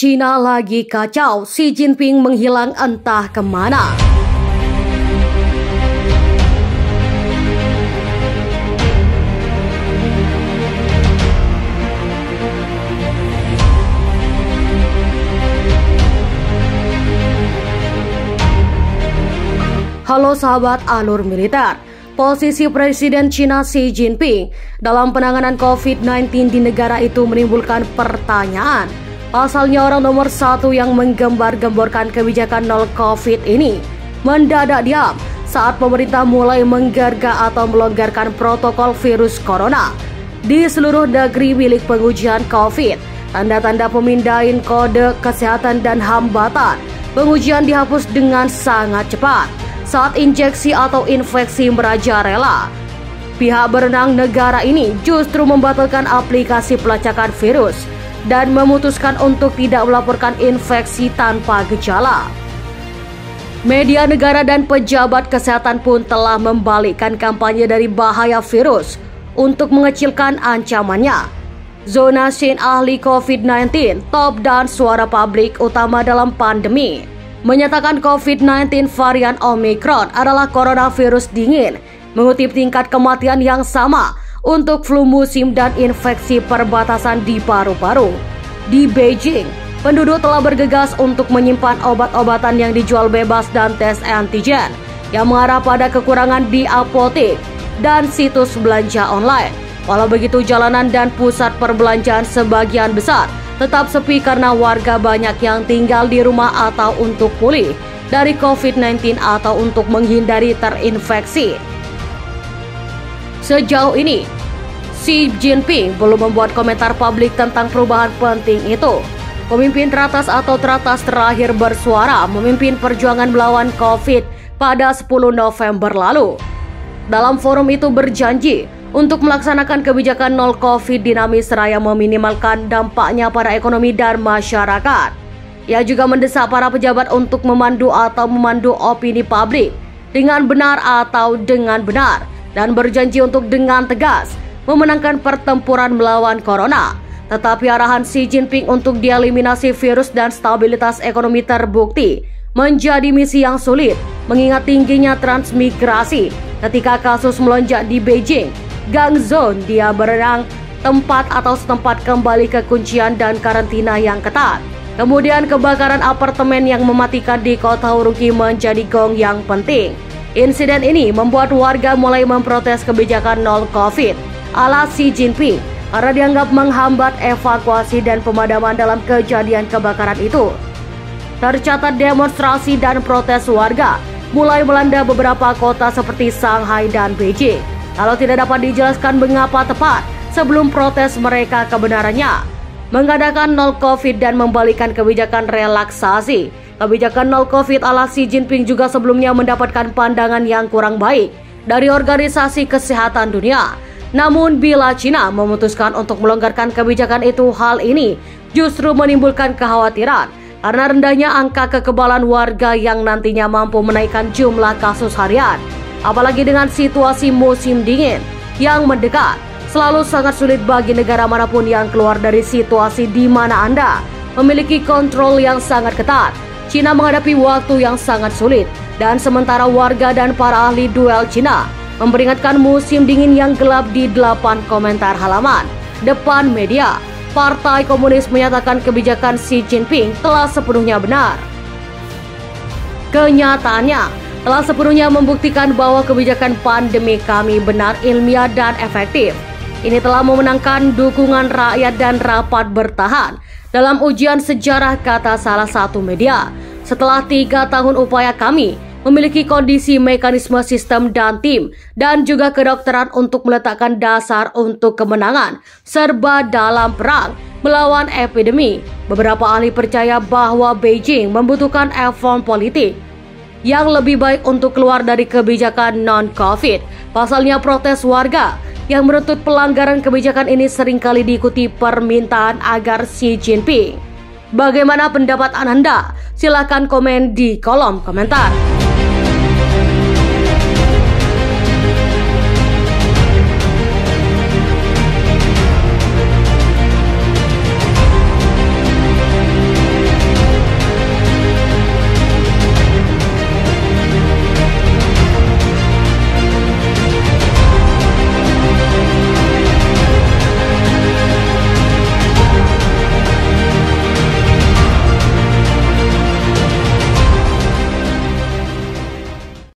Cina lagi kacau, Xi Jinping menghilang entah kemana. Halo sahabat Alur Militer. Posisi Presiden Cina Xi Jinping dalam penanganan COVID-19 di negara itu menimbulkan pertanyaan. Pasalnya orang nomor satu yang menggembar-gemborkan kebijakan nol COVID ini mendadak diam saat pemerintah mulai menggarga atau melonggarkan protokol virus corona di seluruh negeri milik pengujian COVID. Tanda-tanda pemindahan kode kesehatan dan hambatan pengujian dihapus dengan sangat cepat saat injeksi atau infeksi merajalela. Pihak berenang negara ini justru membatalkan aplikasi pelacakan virus dan memutuskan untuk tidak melaporkan infeksi tanpa gejala. Media negara dan pejabat kesehatan pun telah membalikkan kampanye dari bahaya virus untuk mengecilkan ancamannya. Zona Shin ahli COVID-19, top dan suara publik utama dalam pandemi, menyatakan COVID-19 varian Omicron adalah coronavirus dingin, mengutip tingkat kematian yang sama untuk flu musim dan infeksi perbatasan di paru-paru. Di Beijing, penduduk telah bergegas untuk menyimpan obat-obatan yang dijual bebas dan tes antigen yang mengarah pada kekurangan di apotek dan situs belanja online. Walau begitu, jalanan dan pusat perbelanjaan sebagian besar tetap sepi karena warga banyak yang tinggal di rumah atau untuk pulih dari COVID-19 atau untuk menghindari terinfeksi. Sejauh ini, Xi Jinping belum membuat komentar publik tentang perubahan penting itu. Pemimpin teratas atau teratas terakhir bersuara memimpin perjuangan melawan COVID pada 10 November lalu. Dalam forum itu berjanji untuk melaksanakan kebijakan nol COVID dinamis seraya meminimalkan dampaknya pada ekonomi dan masyarakat. Ia juga mendesak para pejabat untuk memandu opini publik dengan benar atau dengan benar dan berjanji untuk dengan tegas memenangkan pertempuran melawan corona. Tetapi arahan Xi Jinping untuk dieliminasi virus dan stabilitas ekonomi terbukti menjadi misi yang sulit mengingat tingginya transmigrasi ketika kasus melonjak di Beijing. Guangzhou dia berenang tempat atau setempat kembali ke kuncian dan karantina yang ketat. Kemudian kebakaran apartemen yang mematikan di kota Urumqi menjadi gong yang penting. Insiden ini membuat warga mulai memprotes kebijakan nol COVID ala Xi Jinping karena dianggap menghambat evakuasi dan pemadaman dalam kejadian kebakaran itu. Tercatat demonstrasi dan protes warga mulai melanda beberapa kota seperti Shanghai dan Beijing. Kalau tidak dapat dijelaskan mengapa tepat sebelum protes mereka kebenarannya mengadakan nol COVID dan membalikan kebijakan relaksasi. Kebijakan nol COVID ala Xi Jinping juga sebelumnya mendapatkan pandangan yang kurang baik dari Organisasi Kesehatan Dunia. Namun bila Cina memutuskan untuk melonggarkan kebijakan itu, hal ini justru menimbulkan kekhawatiran karena rendahnya angka kekebalan warga yang nantinya mampu menaikkan jumlah kasus harian. Apalagi dengan situasi musim dingin yang mendekat, selalu sangat sulit bagi negara manapun yang keluar dari situasi di mana Anda memiliki kontrol yang sangat ketat. Cina menghadapi waktu yang sangat sulit, dan sementara warga dan para ahli duel Cina memperingatkan musim dingin yang gelap di 8 komentar halaman depan media. Partai Komunis menyatakan kebijakan Xi Jinping telah sepenuhnya benar. Kenyataannya telah sepenuhnya membuktikan bahwa kebijakan pandemi kami benar, ilmiah dan efektif. Ini telah memenangkan dukungan rakyat dan rapat bertahan dalam ujian sejarah, kata salah satu media. Setelah 3 tahun upaya kami memiliki kondisi, mekanisme, sistem dan tim dan juga kedokteran untuk meletakkan dasar untuk kemenangan serba dalam perang melawan epidemi. Beberapa ahli percaya bahwa Beijing membutuhkan effort politik yang lebih baik untuk keluar dari kebijakan non-COVID. Pasalnya protes warga yang menuntut pelanggaran kebijakan ini seringkali diikuti permintaan agar Xi Jinping. Bagaimana pendapat Anda? Silahkan komen di kolom komentar.